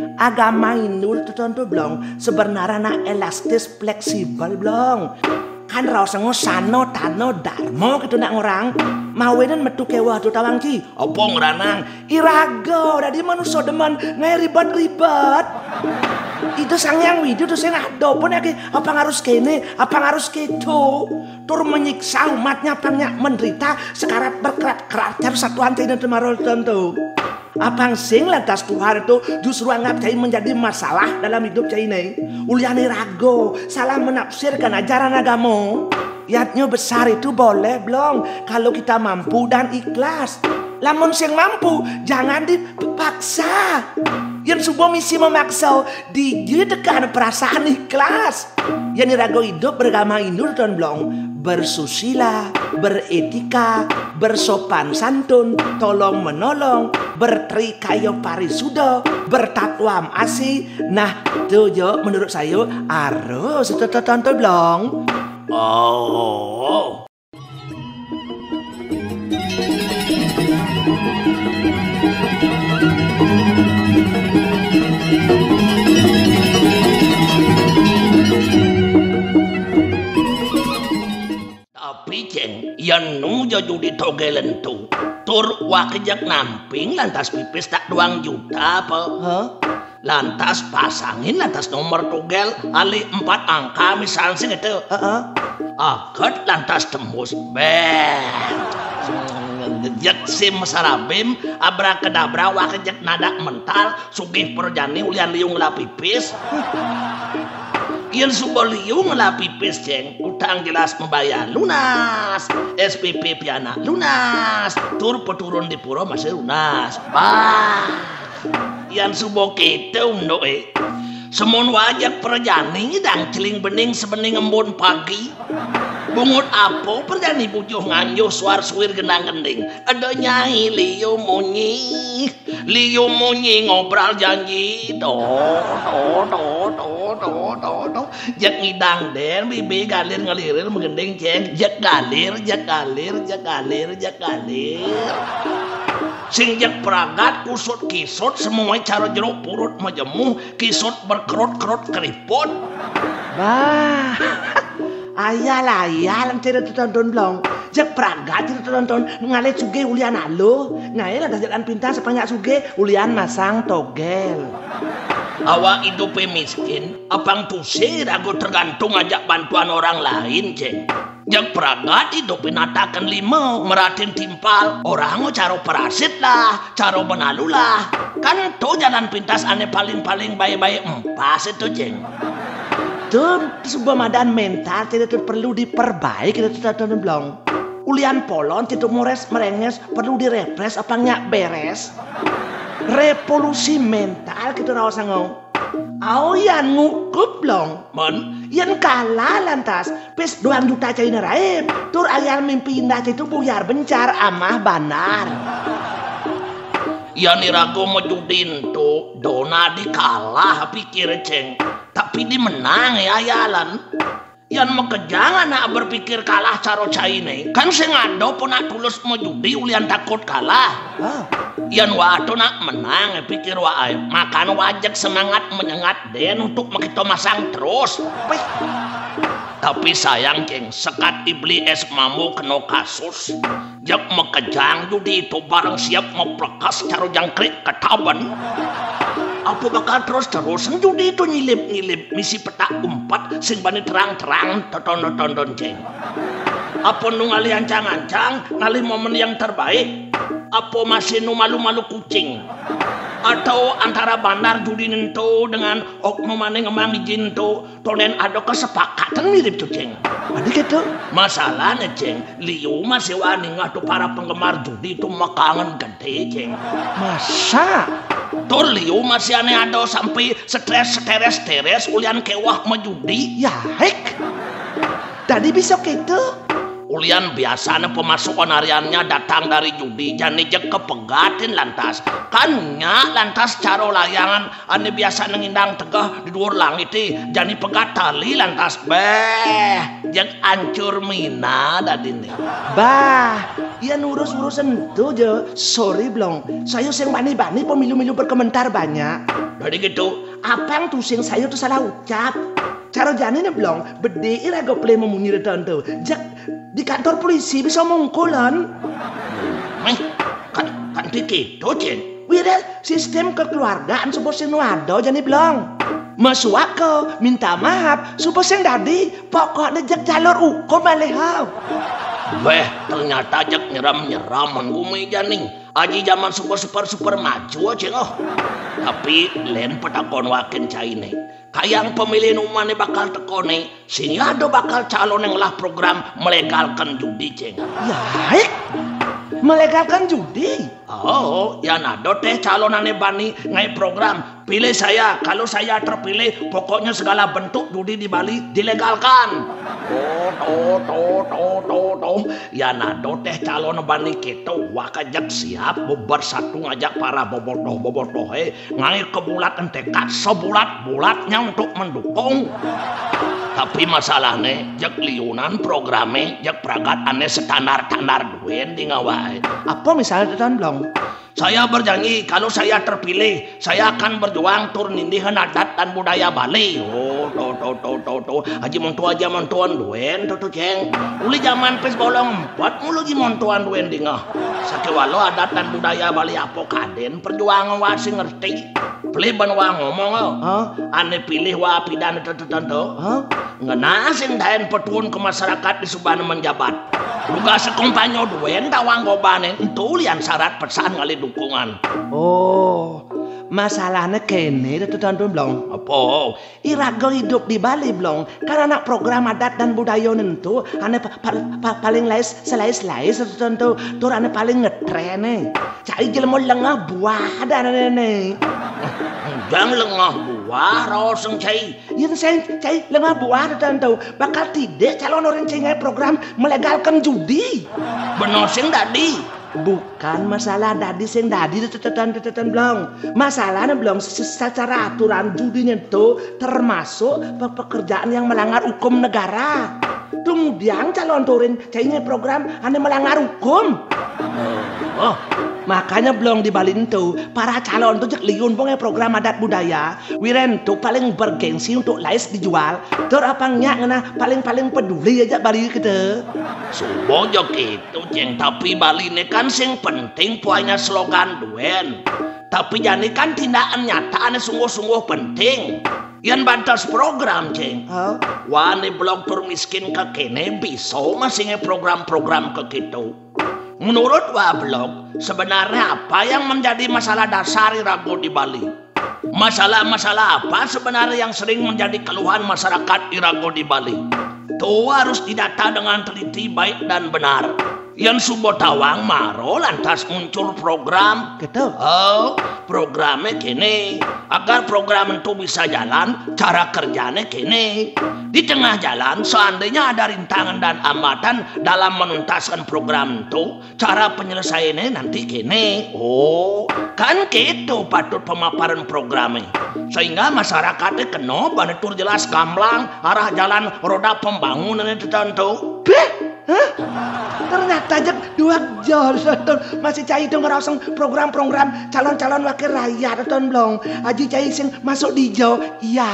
Agama Hindu itu contoh belum sebenarnya elastis fleksibel belum. Kan rasanya sano tano dharma gitu nak orang mawenan metu kewah tu tawang ki apa ngeranang iraga dadi manusia demen ngai ribet-ribet itu sang yang widu tuh saya ngado pun apa harus kene apa harus gitu tur menyiksa umatnya banyak menderita sekarat berkerat-kerat cari satuan tidak temarol tentu Apang sing lantas Tuhan itu justru anggap cai menjadi masalah dalam hidup cai ini. Uliani rago, salah menafsirkan ajaran agama. Yatnya besar itu boleh belum kalau kita mampu dan ikhlas. Lamun sing mampu jangan dipaksa. Yang sebuah misi memaksa digedekan perasaan ikhlas. Yang rago hidup beragama Hindu dan belum bersusila, beretika, bersopan santun, tolong menolong, bertrikayo parisuda, bertakwa asih. Nah, itu yo menurut saya harus itu tonton belum. Oh. Tapi ceng, yang nuja judi togelen tu tur wakijak namping lantas pipis tak 2 juta apa? Huh? Lantas pasangin lantas nomor togel ali 4 angka misalnya sih gitu. Akad lantas tembus Jek sim sarabim abrakadabra wakijak nada mental sugih perjani ulian liung la pipis. Yang suboliung lah pipis ceng utang jelas membayar lunas SPP piana lunas tur peturun di pura masih lunas yang subo kita undoe semon wajak perjani dan celing bening sebening embun pagi bungut apo perjani bujuh nganjuh suar suwir gendang gending ada nyai liu munyi ngobrol janji do jak ngidang den bibi galir ngalirir menggending ceng jak galir sing jak peragat kusut kisut semua cara jeruk purut majemuk kisut berkerut-kerut keriput ayalah tidak tonton belum jak peragat tidak tonton ngalet suge ulian alo ngalet ada jalan pintar sebanyak suge ulian masang togel awak hidup miskin apang tusir aku tergantung ajak bantuan orang lain ceng jak peragat hidup natakan 5 meratin timpal orang caro parasit lah caro benalu lah kan tuh jalan pintas aneh paling-paling baik-baik empas itu ceng tuh sebuah madan mental tidak perlu diperbaiki tidak belum ulian polon tidak merenges perlu direpres apa nyak beres revolusi mental kita rawas ngau yang ngukup belum mon yang kalah lantas pes 2 juta cai neraib tur ayam mimpi indah itu buyar bencar amah banar ya nirago mejudin tuh dona dikalah pikir ceng tapi dimenang ya ayalan yang mekejangan nak berpikir kalah caro caine kan sengado pun nak tulus mejudi ulian takut kalah yang waktu nak menang pikir wae makan wajak semangat menyengat den untuk makito masang terus tapi sayang ceng sekat iblis mamu kena kasus jak mekejang judi itu barang siap ngoplekas caro jangkrik ketaban apa bakal terus judi itu nyilip misi peta 4 sing bani terang-terang tonton ceng apa nu ngali ancang-ancang ngali momen yang terbaik apa masih nu malu-malu kucing atau antara bandar judi nento dengan oknum maneh ngemang izin to tonen ada kesepakatan mirip tuh ceng ada gitu masalahnya ceng liu masih wani ngatu para penggemar judi itu makangan gede ceng masa tur liu masih aneh ada sampai stres ulian kewah menjudi ya hek tadi bisa gitu Ulian biasanya pemasukan hariannya datang dari judi, jadi jek kepegatin lantas. Kannya lantas caro layangan, ane biasa ngindang tegah di luar langit jadi pegat tali lantas beh, jek ancur mina dadin. Bah, ian urus-urusan itu je. Sorry Blong, saya sing bani-bani pemilu-milu berkomentar banyak. Jadi gitu, apa yang tusing saya tuh salah ucap. Cara jani nih Blong, bede irago play memunyi retonto. Jak di kantor polisi bisa mengkulan. Kan gitu Ceng. Wira sistem kekeluargaan supaya sing wado jani Blong. Masuako minta maaf supaya sing dadi pokoknya jak jalur hukum malehau. Weh, ternyata jak nyeram-nyeram menggumi janing. Aji zaman super maju Ceng. Tapi lain petakon wakin caine. Kayang pemilih umane bakal tekone, sini ada bakal calon yang lah program melegalkan judi Ceng. Ya, melegalkan judi? Oh, ya nado teh calonane bani ngai program. Pilih saya, kalau saya terpilih, pokoknya segala bentuk judi di Bali dilegalkan. Ya nado teh calon bani kita wakajak siap bersatu ngajak para bobotoh ngai kebulatan tekad sebulat-bulatnya untuk mendukung. Tapi masalahnya jak liunan programnya jak pragat aneh standar duen di ngawai. Apa misalnya Tuan Blong? Saya berjanji kalau saya terpilih, saya akan berjuang turnindihan adat dan budaya Bali. Haji montuan duen Ceng. Uli zaman pes bolong 4 mulu ji montuan duen dingah. Sakewalo adat dan budaya Bali apa kaden perjuangan wasi ngerti. Pilih banwa ngomong ane pilih wa pidan tertentu. Ngena sing daen petuun ke masyarakat di subana menjabat. Luga sekompanyo duen tawang gobane entu lian syarat pesan ngali dukungan. Oh, masalahnya kene Tuan Blong. Apa? Irago hidup di Bali Blong. Karena anak program adat dan budaya nentu ane paling selais tentu tur ane paling ngetrene. Cai jelmo lengah buah dan ane. Jangan lengah buah roseng cai. Yang saya cai lengah buah tentu bakal tidak calon orang cai program melegalkan judi. Benar sing dadi. Bukan masalah dadi sing dadi tetetan Blong. Masalahnya Blong secara aturan judinya itu termasuk pekerjaan yang melanggar hukum negara. Kemudian calon turin cainya program ane melanggar hukum. Makanya belum di Bali itu para calon tuh liun pokoknya program adat budaya wiren tuh paling bergengsi untuk lais dijual tur apangnya ngena paling peduli aja Bali kita subojo gitu Ceng tapi Bali ini kan sing penting puanya slogan duen tapi jani kan tindakan nyata ane sungguh-sungguh penting yang batas program Ceng wani blog tur miskin ke kene bisa masih program-program ke gitu. Menurut Wablog, sebenarnya apa yang menjadi masalah dasar Irago di Bali? Masalah-masalah apa sebenarnya yang sering menjadi keluhan masyarakat Irago di Bali? Itu harus didata dengan teliti baik dan benar. Yang subotawang maro lantas muncul program. Gitu. Oh, programnya kini. Agar program itu bisa jalan, cara kerjanya kini. Di tengah jalan, seandainya ada rintangan dan hambatan dalam menuntaskan program itu, cara penyelesaiannya nanti kini. Oh, kan gitu patut pemaparan programnya. Sehingga masyarakatnya kena banetur jelas gamblang arah jalan roda pembangunan itu tentu. Ternyata aja 2 jam masih cai itu ngerosong program-program calon-calon wakil rakyat Tuan Blong. Aji cai sing masuk di Jawa. Ya,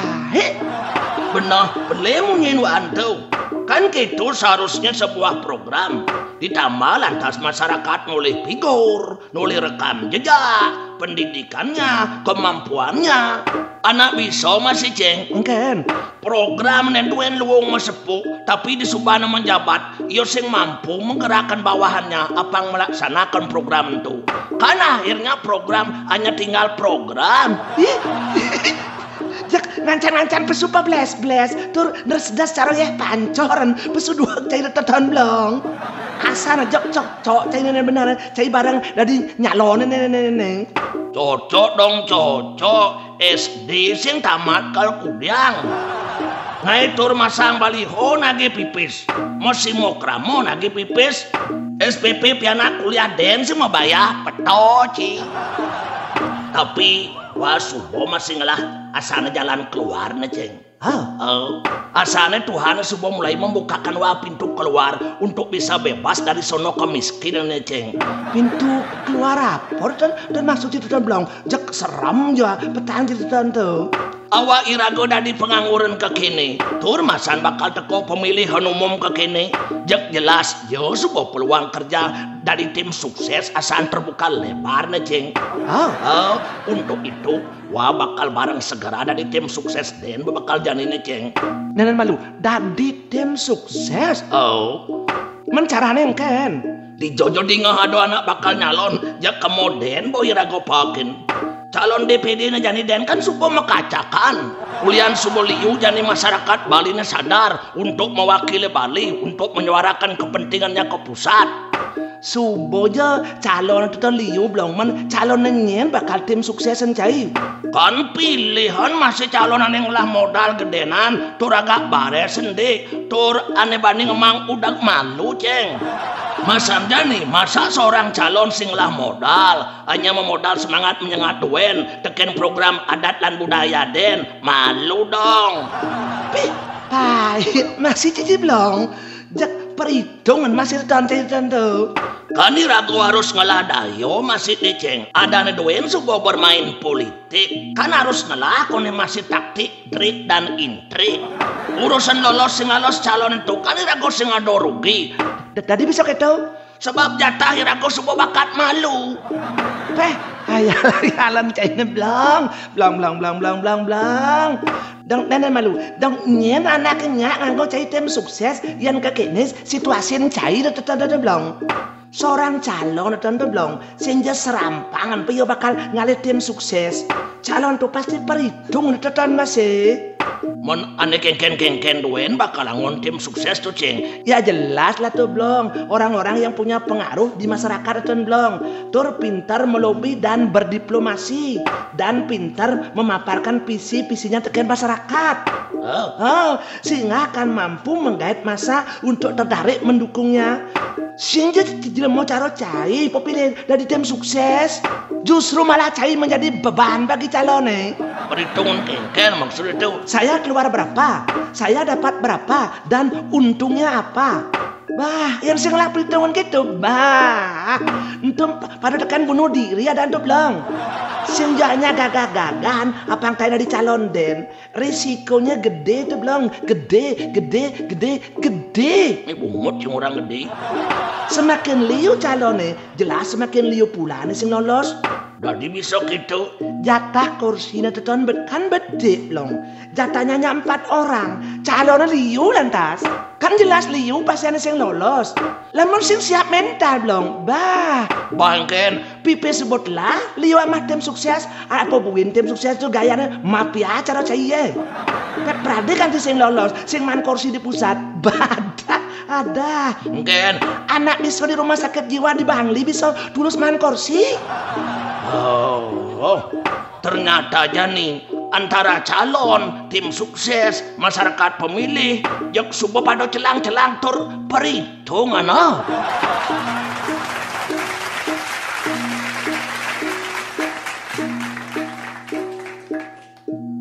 benar, belum nyinu antu. Kan gitu seharusnya sebuah program. Ditambah lantas masyarakat nulih figur, nulih rekam jejak, pendidikannya, kemampuannya. Anak bisa masih Ceng. Mungkin. Program nentuin luwung mesepuh, tapi di subana menjabat, ia sing mampu menggerakkan bawahannya apa melaksanakan program itu. Karena akhirnya program hanya tinggal program. Jak ngancan pesu pa bless tur nersedas cara ya pancoran pesu 2 cai Tuan Blong. Asana cok cai nenek benar cai barang dari nyalon nenek. Cocok dong cocok SD sing tamat kalau kudiang. ngai tur masang baliho nage pipis. Mosi mokramo nage pipis. SPP pianak kuliah den sih mau bayar petoci. Tapi wah subuh masih ngelah asana jalan keluar na ceng. Asana Tuhan subuh mulai membukakan wah pintu keluar untuk bisa bebas dari sono kemiskinan na ceng. Pintu keluar apa? Dan maksud itu dan bilang, jak seram juga petang itu tuh. Awak irago dari pengangguran ke kini. Tur masan bakal teko pemilihan umum ke kini. Jak jelas, yo sebuah peluang kerja dari tim sukses asan terbuka lebar na ceng. Untuk itu, wah bakal bareng segera dari tim sukses den bakal janin na ceng. Nenek malu, dari tim sukses. Mencarane kan? Di Jojo di ngahado anak bakal nyalon, jak kemoden boy irago pakin. Calon DPD na jani den kan supo mekacakan. Ulian subo liu jani masyarakat Bali na sadar untuk mewakili Bali untuk menyuarakan kepentingannya ke pusat. Subo aja calon itu liu belum men calon nyen bakal tim suksesan cai. Kan pilihan masih calonan yang lah modal gedenan, tur agak bare sendi, tur ane banding emang udah malu ceng. Masa nih, masa seorang calon sing lah modal, hanya memodal semangat menyengat duen, teken program adat dan budaya den, malu dong. Pahit, masih cici belum? Jak perhitungan masih tante-tante. Kan ragu harus ngeladayo masih diceng. Ada neduen subuh bermain politik. Kan harus ngelakon masih taktik, trik dan intrik. Urusan lolos sing lolos calon itu kan ragu sing ado rugi. Tadi bisa gitu? Sebab jatah ragu subuh bakat malu. Ayalan cahine blang. Dong nenek malu. Dong nyen anaknya nganggo cai tim sukses yang kekenis situasi cai tetap blang. Seorang calon tentu belum senja serampangan piyo bakal ngalir tim sukses. Calon tuh pasti perhitung tetan masih. Mon ane kengken duen bakal ngon tim sukses tuh ceng. Ya jelas lah tuh belum. Orang-orang yang punya pengaruh di masyarakat itu belum. Tur pintar melobi dan berdiplomasi dan pintar memaparkan visinya tekan masyarakat. Sehingga akan mampu menggait massa untuk tertarik mendukungnya. Sehingga tidak mau caro cai popilih dari tim sukses. Justru malah cai menjadi beban bagi calonnya. Perhitungan kengken maksud itu. Saya keluar berapa, saya dapat berapa, dan untungnya apa. Yang sing lah perhitungan gitu. Entum pada tekan bunuh diri ada entum belum. Senjanya gagah-gagahan apa yang tanya dari calon den. Risikonya gede tuh belum. Gede. Ini bungut yang orang gede. Semakin liu calonnya, jelas semakin liu pula nih sing lolos. Jadi bisa gitu. Jatah kursinya teton kan bede belum. Jatahnya 4 orang. Calonnya liu lantas. Kan jelas liu pasti ada yang lolos. Lamun sing siap mental belum. Bangken. Pipi sebutlah liu amah tim sukses. Apa buin tim sukses itu gayanya mafia cara cahaya. Perade kan sing lolos. Sing man kursi di pusat. Ada. Mungkin. Anak bisa di rumah sakit jiwa di Bangli bisa tulus man kursi. Ternyata aja nih antara calon, tim sukses, masyarakat pemilih, jak subuh pada celang-celang tur perhitungan.